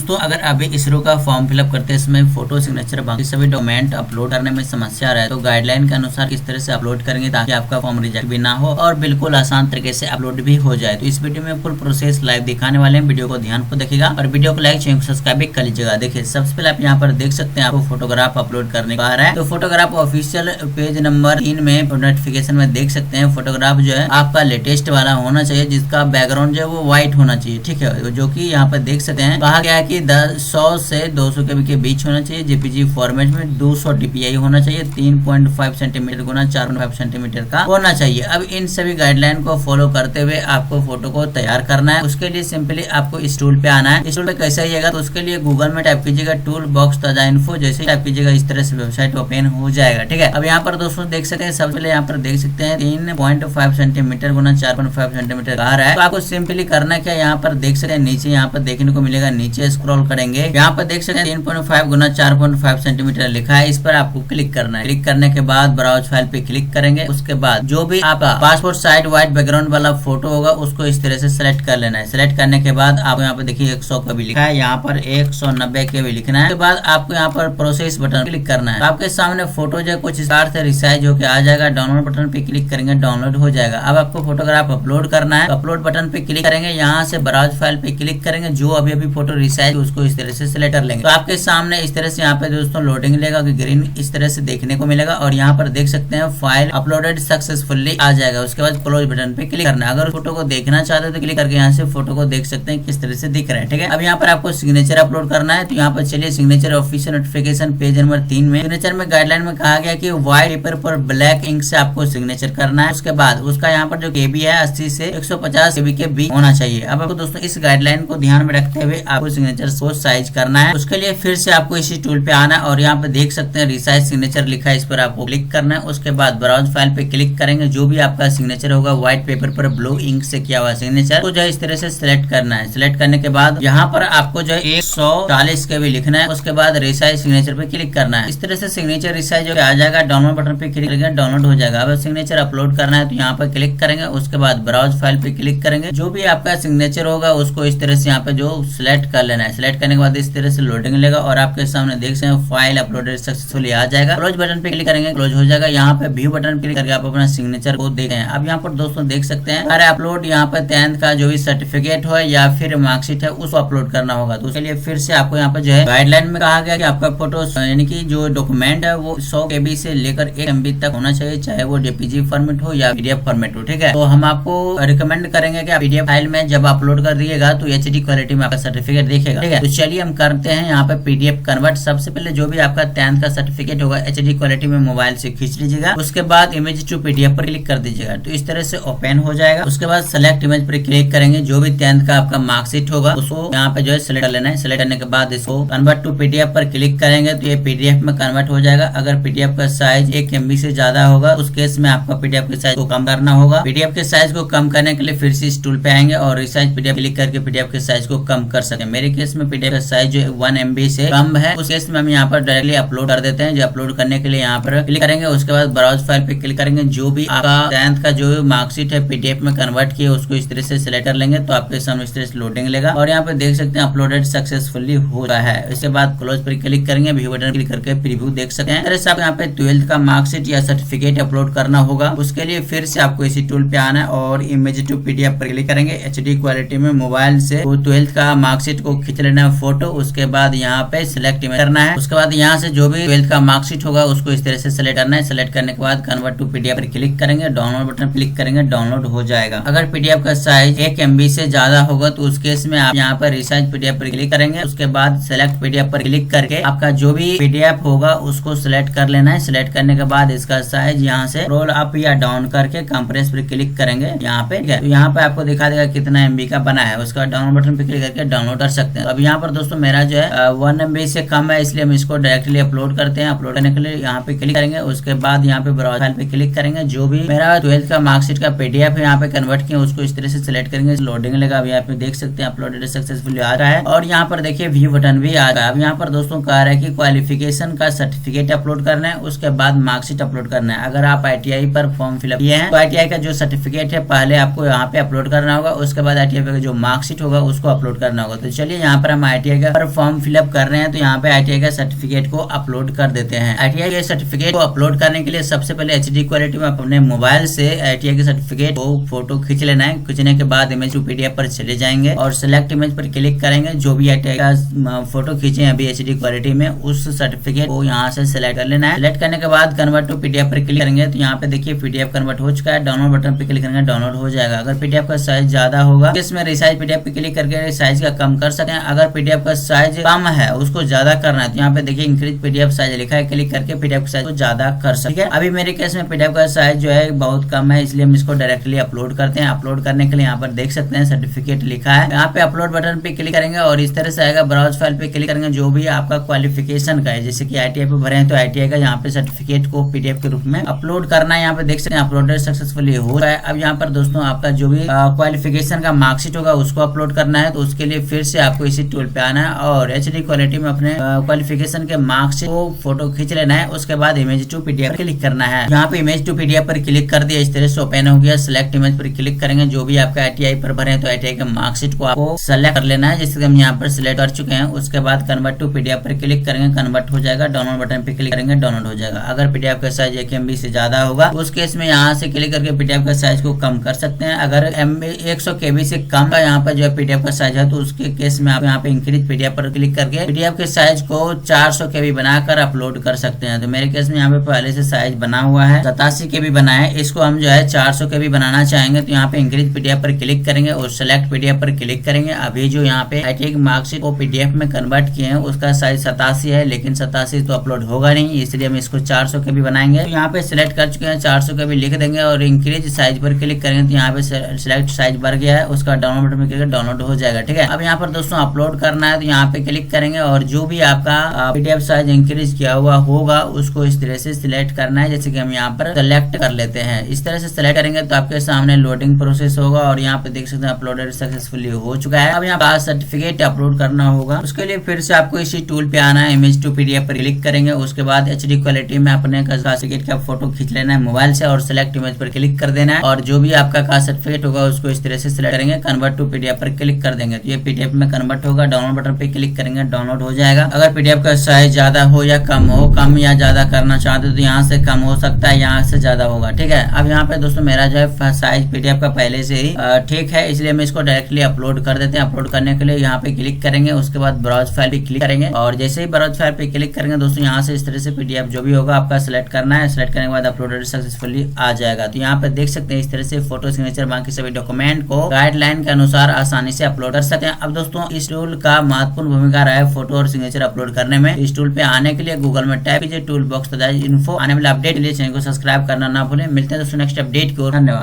दोस्तों अगर अभी इसरो का फॉर्म फिलअप करते समय फोटो सिग्नेचर बाकी सभी डॉक्यूमेंट अपलोड करने में समस्या रहे तो गाइडलाइन के अनुसार किस तरह से अपलोड करेंगे ताकि आपका फॉर्म रिजेक्ट भी ना हो और बिल्कुल आसान तरीके से अपलोड भी हो जाए। तो इस वीडियो में फुल प्रोसेस लाइव दिखाने वाले हैं, वीडियो को ध्यान को देखिएगा और वीडियो को लाइक चैनल को सब्सक्राइब भी कर लीजिएगा। देखिए सबसे पहले आप यहाँ पर देख सकते हैं आपको फोटोग्राफ अपलोड करने का आ रहा है। तो फोटोग्राफ ऑफिशियल पेज नंबर 3 में नोटिफिकेशन में देख सकते हैं फोटोग्राफ जो है आपका लेटेस्ट वाला होना चाहिए जिसका बैकग्राउंड जो है वो व्हाइट होना चाहिए, ठीक है। जो कि यहाँ पर देख सकते हैं कहा गया है कि 100 से 200 KB के बीच होना चाहिए, जेपीजी फॉर्मेट में 200 DPI होना चाहिए, 3.5 सेंटीमीटर गुना 4.5 सेंटीमीटर का होना चाहिए। अब इन सभी गाइडलाइन को फॉलो करते हुए आपको फोटो को तैयार करना है। उसके लिए सिंपली आपको इस टूल पे आना है। इस टूल पे कैसे आइएगा तो उसके लिए गूगल में टाइप कीजिएगा टूल बॉक्स ताजा इन्फो, जैसे टाइप कीजिएगा इस तरह से वेबसाइट ओपन हो जाएगा, ठीक है। अब यहाँ पर दोस्तों देख सकते हैं सबसे पहले यहाँ पर देख सकते हैं 3.5 सेंटीमीटर गुना 4.5 सेंटीमीटर आ रहा है। तो आपको सिंपली करना क्या, यहाँ पर देख सकते हैं नीचे यहाँ पर देखने को मिलेगा, नीचे स्क्रॉल करेंगे यहाँ पर देख सकते हैं 3.5 गुना 4.5 सेंटीमीटर लिखा है, इस पर आपको क्लिक करना है। क्लिक करने के बाद ब्राउज फाइल पे क्लिक करेंगे। उसके बाद जो भी आपका पासपोर्ट साइज व्हाइट बैकग्राउंड वाला फोटो होगा उसको इस तरह से सिलेक्ट कर लेना है। सिलेक्ट करने के बाद आपको यहाँ पर देखिए 100 का भी लिखा है, यहाँ पर 190 के भी लिखना है। उसके बाद आपको यहाँ पर प्रोसेस बटन क्लिक करना है। आपके सामने फोटो जो कुछ इस तरह से रिसाइज होकर आ जाएगा। डाउनलोड बटन पे क्लिक करेंगे, डाउनलोड हो जाएगा। अब आपको फोटोग्राफ अपलोड करना है। अपलोड बटन पे क्लिक करेंगे, यहाँ से ब्राउज फाइल पे क्लिक करेंगे, जो अभी फोटो रिसाइज उसको इस तरह से सिलेक्ट कर लेंगे। तो आपके सामने इस तरह से यहाँ पे दोस्तों लोडिंग लेगा, ग्रीन इस तरह से देखने को मिलेगा और यहाँ पर देख सकते हैं फाइल अपलोडेड सक्सेसफुली आ जाएगा। उसके बाद क्लोज बटन पे क्लिक करना है। अगर फोटो को देखना चाहते हो तो क्लिक करके यहाँ से फोटो को देख सकते हैं किस तरह से दिख रहा है, ठीक है। अब यहाँ पर आपको सिग्नेचर अपलोड करना है। तो यहाँ पर चलिए signature official notification page number 3 में सिग्नेचर में गाइडलाइन में कहा गया कि व्हाइट पेपर पर ब्लैक इंक से आपको सिग्नेचर करना है। उसके बाद उसका यहाँ पर जो KB है 80 से 150 KB के बीच होना चाहिए। अब आपको दोस्तों इस गाइडलाइन को ध्यान में रखते हुए आपको सिग्नेचर को साइज करना है। उसके लिए फिर से आपको इसी टूल पे आना है और यहाँ पे देख सकते हैं रिसाइज सिग्नेचर लिखा है, इस पर आपको क्लिक करना है। उसके बाद ब्राउज फाइल पे क्लिक करेंगे, जो भी आपका सिग्नेचर होगा व्हाइट पेपर पर ब्लू इंक से किया हुआ सिग्नेचर तो जो इस तरह से सिलेक्ट करना है। सिलेक्ट करने के बाद यहाँ पर आपको जो 140 के भी लिखना है। उसके बाद रिसाइज सिग्नेचर पे क्लिक करना है। इस तरह से सिग्नेचर रिसाइज आ जाएगा। डाउनलोड बटन पे क्लिक करेंगे, डाउनलोड हो जाएगा। अब सिग्नेचर अपलोड करना है तो यहाँ पर क्लिक करेंगे। उसके बाद ब्राउज फाइल पे क्लिक करेंगे, जो भी आपका सिग्नेचर होगा उसको इस तरह से यहाँ पे जो सिलेक्ट कर लेना है। सिलेक्ट करने के बाद इस तरह से लोडिंग लेगा और आपके सामने देख सकते हैं फाइल अपलोडेड सक्सेसफुली आ जाएगा। क्लोज बटन पे क्लिक करेंगे, क्लोज हो जाएगा। यहाँ पे व्यू बटन क्लिक करके आप अपना सिग्नेचर को देखें। अब यहाँ पर दोस्तों देख सकते हैं सारे अपलोड यहाँ पे 10th का जो भी सर्टिफिकेट हो या फिर मार्कशीट है उसको अपलोड करना होगा। तो उसके लिए फिर से आपको यहाँ पे जो है गाइडलाइन में कहा गया कि आपका फोटो यानी कि जो डॉक्यूमेंट है वो 100 KB से लेकर 1 MB तक होना चाहिए, चाहे वो JPG फॉर्मेट हो या PDF फॉर्मेट हो, ठीक है। तो हम आपको रिकमेंड करेंगे कि आप PDF फाइल में जब अपलोड कर दिएगा तो HD क्वालिटी में आपका सर्टिफिकेट दिखेगा, ठीक है। तो चलिए हम करते हैं यहाँ पे PDF कन्वर्ट। सबसे पहले जो भी आपका 10th का सर्टिफिकेट होगा HD क्वालिटी में मोबाइल से खींच लीजिएगा। उसके बाद इमेज टू PDF पर क्लिक कर दीजिएगा, तो इस तरह से ओपन हो जाएगा। उसके बाद सेलेक्ट इमेज पर क्लिक करेंगे, जो भी 10th का आपका मार्कशीट होगा उसको यहाँ पे जो है सिलेक्ट कर लेना है। सिलेक्ट करने के बाद इसको कन्वर्ट टू PDF पर क्लिक करेंगे तो ये PDF में कन्वर्ट हो जाएगा। अगर PDF का साइज 1 MB से ज्यादा होगा उस केस में आपका PDF के साइज को कम करना होगा। PDF के साइज को कम करने के लिए फिर से इस टूल पे आएंगे और रिसाइज PDF क्लिक करके PDF के साइज को कम कर सके। मेरे केस में PDF का साइज जो 1 MB से कम है, उस केस में हम यहाँ पर डायरेक्टली अपलोड कर देते हैं। जो अपलोड करने के लिए यहाँ पर क्लिक करेंगे, उसके बाद ब्राउज फाइल पे क्लिक करेंगे, जो भी आपका 10th का जो मार्कशीट है PDF में कन्वर्ट किया उसको इस तरह से सिलेक्ट कर लेंगे। तो आपके सामने इस तरह से लोडिंग लेगा और यहाँ पे देख सकते हैं अपलोडेड सक्सेसफुली हो रहा है। इसके बाद क्लोज पर क्लिक करेंगे, व्यू बटन क्लिक करके प्रीव्यू देख सकते हैं। तरह से आप यहाँ पे 12th का मार्कशीट या सर्टिफिकेट अपलोड करना होगा। उसके लिए फिर से आपको इसी टूल पे आना है और इमेज टू PDF पर क्लिक करेंगे। HD क्वालिटी में मोबाइल से तो 12th का मार्कशीट को खींच लेना है फोटो। उसके बाद यहाँ पे सिलेक्ट इमेज करना है। उसके बाद यहाँ से जो भी 12th का मार्कशीट होगा उसको इस तरह से सिलेक्ट करना है। सिलेक्ट करने के बाद कन्वर्ट टू PDF पर क्लिक करेंगे, डाउनलोड बटन क्लिक करेंगे, डाउनलोड हो जाएगा। अगर PDF का साइज 1 MB से ज्यादा होगा तो उस केस में आप यहाँ पर रिसाइज PDF पर क्लिक करेंगे। उसके बाद सिलेक्ट PDF पर क्लिक करके आपका जो भी PDF होगा उसको सिलेक्ट कर लेना है। सिलेक्ट करने के बाद इसका साइज यहाँ से रोल अप या डाउन करके कंप्रेस पर क्लिक करेंगे यहाँ पे, ठीक है। तो यहाँ पे आपको दिखा देगा कितना MB का बना है। उसका डाउनलोड बटन पे क्लिक करके डाउनलोड कर सकते हैं। तो अब यहाँ पर दोस्तों मेरा जो है 1 MB से कम है, इसलिए हम इसको डायरेक्टली अपलोड करते हैं। अपलोड करने के लिए यहाँ पे क्लिक करेंगे। उसके बाद यहाँ पे ब्राउज फाइल पे क्लिक करेंगे, जो भी मेरा 12th का मार्कशीट का PDF है यहाँ पे कन्वर्ट किया उसको इस तरह से सिलेक्ट करेंगे। लोडिंग लेगा, अब यहाँ पे देख सकते हैं अपलोडेड सक्सेसफुली आ रहा है और यहाँ पर देखिए व्यू बटन भी आ रहा है। अब यहाँ पर दोस्तों कह रहा है कि क्वालिफिकेशन का सर्टिफिकेट अपलोड करना है, उसके बाद मार्कशीट अपलोड करना है। अगर आप ITI पर फॉर्म फिलअप किए हैं तो ITI का जो सर्टिफिकेट है पहले आपको यहाँ पे अपलोड करना होगा। उसके बाद ITI का जो मार्कशीट होगा उसको अपलोड करना होगा। तो चलिए यहाँ यहाँ पर हम ITI का फॉर्म फिलअप कर रहे हैं तो यहाँ पे ITI का सर्टिफिकेट को अपलोड कर देते हैं। ITI के सर्टिफिकेट को अपलोड करने के लिए सबसे पहले HD क्वालिटी में अपने मोबाइल से ITI के सर्टिफिकेट को फोटो खींच लेना है। खींचने के बाद इमेज टू PDF पर चले जाएंगे और सिलेक्ट इमेज पर क्लिक करेंगे। जो भी ITI का फोटो खींचे अभी HD क्वालिटी में उस सर्टिफिकेट को यहाँ से सिलेक्ट कर लेना है। सिलेक्ट करने के बाद कन्वर्ट टू PDF पर क्लिक करेंगे तो यहाँ पे देखिए PDF कन्वर्ट हो चुका है। डाउनलोड बटन पे क्लिक करेंगे, डाउनलोड हो जाएगा। अगर PDF का साइज ज्यादा होगा इसमें रिसाइज PDF पे क्लिक करके साइज का कम कर सकते हैं। अगर PDF का साइज कम है उसको ज्यादा करना है तो यहाँ पे देखिए इंक्रीज PDF साइज लिखा है, क्लिक करके PDF साइज को ज्यादा कर सकते हैं। अभी मेरे केस में PDF का साइज जो है बहुत कम है इसलिए हम इसको डायरेक्टली अपलोड करते हैं। अपलोड करने के लिए यहाँ पर देख सकते हैं सर्टिफिकेट लिखा है। यहाँ पे अपलोड बटन पे क्लिक करेंगे और इस तरह से आएगा। ब्राउज फाइल पे क्लिक करेंगे। जो भी आपका क्वालिफिकेशन का है, जैसे कि ITI पे भरे हैं तो ITI का यहाँ पे सर्टिफिकेट को PDF के रूप में अपलोड करना है। यहाँ पे देख सकते हैं अपलोडेड सक्सेसफुली हो रहा है। अब यहाँ पर दोस्तों आपका जो भी क्वालिफिकेशन का मार्कशीट होगा उसको अपलोड करना है तो उसके लिए फिर से आपको इसी टूल पे आना है और HD क्वालिटी में अपने क्वालिफिकेशन के मार्क्स को फोटो खींच लेना है। उसके बाद इमेज टू PDF पर क्लिक करना है। यहाँ पे इमेज टू PDF पर क्लिक कर दिया, इस तरह से ओपन हो गया। सिलेक्ट इमेज पर क्लिक करेंगे। जो भी आपका ITI पर भरे हैं तो ITI के मार्कशीट को आपको सेलेक्ट कर लेना है, जैसे हम यहाँ पर सिलेक्ट कर चुके हैं। उसके बाद कन्वर्ट टू PDF पर क्लिक करेंगे, कन्वर्ट हो जाएगा। डाउनलोड बटन पे क्लिक करेंगे, डाउनलोड हो जाएगा। अगर PDF का साइज 1 MB से ज्यादा होगा उस केस में यहाँ से क्लिक करके PDF का साइज को कम कर सकते हैं। अगर 100 KB से कम का यहाँ पर जो है PDF का साइज है तो उसके केस में आप यहाँ पे इंक्रीज PDF पर क्लिक करके PDF के साइज को 400 KB बनाकर अपलोड कर सकते हैं। तो मेरे केस में यहाँ पे पहले से साइज बना हुआ है 87 KB बना है। इसको हम जो है 400 KB बनाना चाहेंगे तो यहाँ पे इंक्रीज PDF पर क्लिक करेंगे और सिलेक्ट PDF पर क्लिक करेंगे। अभी जो यहाँ पे ITI की मार्कशीट को PDF में कन्वर्ट किए हैं उसका साइज 87 है, लेकिन 87 तो अपलोड होगा नहीं, इसलिए हम इसको 400 KB बनाएंगे। तो यहाँ पे सिलेक्ट कर चुके हैं, 400 KB लिख देंगे और इंक्रीज साइज पर क्लिक करेंगे तो यहाँ पे सिलेक्ट साइज बढ़ गया है। उसका डाउनलोड बटन में क्लिक डाउनलोड हो जाएगा। ठीक है, अब यहाँ पर दोस्तों अपलोड करना है तो यहाँ पे क्लिक करेंगे और जो भी आपका PDF साइज इंक्रीज किया हुआ होगा उसको इस तरह से सिलेक्ट करना है, जैसे कि हम यहाँ पर सिलेक्ट कर लेते हैं। इस तरह से सिलेक्ट करेंगे तो आपके सामने लोडिंग प्रोसेस होगा और यहाँ पे देख सकते हैं अपलोडेड सक्सेसफुली हो चुका है। अब यहाँ पर सर्टिफिकेट अपलोड करना होगा, उसके लिए फिर से आपको इसी टूल पे आना है। इमेज टू PDF पर क्लिक करेंगे। उसके बाद HD क्वालिटी में अपने सर्टिफिकेट का फोटो खींच लेना है मोबाइल से और सिलेक्ट इमेज पर क्लिक कर देना है और जो भी आपका कास्ट सर्टिफिकेट होगा उसको इस तरह से सिलेक्ट करेंगे। कन्वर्ट टू PDF पर क्लिक कर देंगे तो ये PDF में कन्वर्ट होगा। डाउनलोड बटन पे क्लिक करेंगे, डाउनलोड हो जाएगा। अगर PDF का साइज ज्यादा हो या कम हो, कम या ज्यादा करना चाहते हो तो यहाँ से कम हो सकता है, यहाँ से ज्यादा होगा। ठीक है, अब यहाँ पे दोस्तों मेरा जो है साइज PDF का पहले से ही ठीक है, इसलिए हम इसको डायरेक्टली अपलोड कर देते हैं। अपलोड करने के लिए यहाँ पे क्लिक करेंगे। उसके बाद ब्राउज फाइल पे क्लिक करेंगे और जैसे ही ब्राउज फाइल पे क्लिक करेंगे दोस्तों यहाँ से इस तरह से PDF जो भी होगा आपका सिलेक्ट करना है। सिलेक्ट करने के बाद अपलोडेड सक्सेसफुली आ जाएगा। तो यहाँ पे देख सकते हैं इस तरह से फोटो, सिग्नेचर, बाकी सभी डॉक्यूमेंट को गाइडलाइन के अनुसार आसानी से अपलोड कर सकते हैं। अब दोस्तों इस टूल का महत्वपूर्ण भूमिका रहा है फोटो और सिग्नेचर अपलोड करने में। इस टूल पे आने के लिए गूगल में टाइप कीजिए टूल बॉक्स तथा इन्फो। आने वाले अपडेट के लिए चैनल को सब्सक्राइब करना ना भूलें। मिलते हैं दोस्तों नेक्स्ट अपडेट की ओर। धन्यवाद।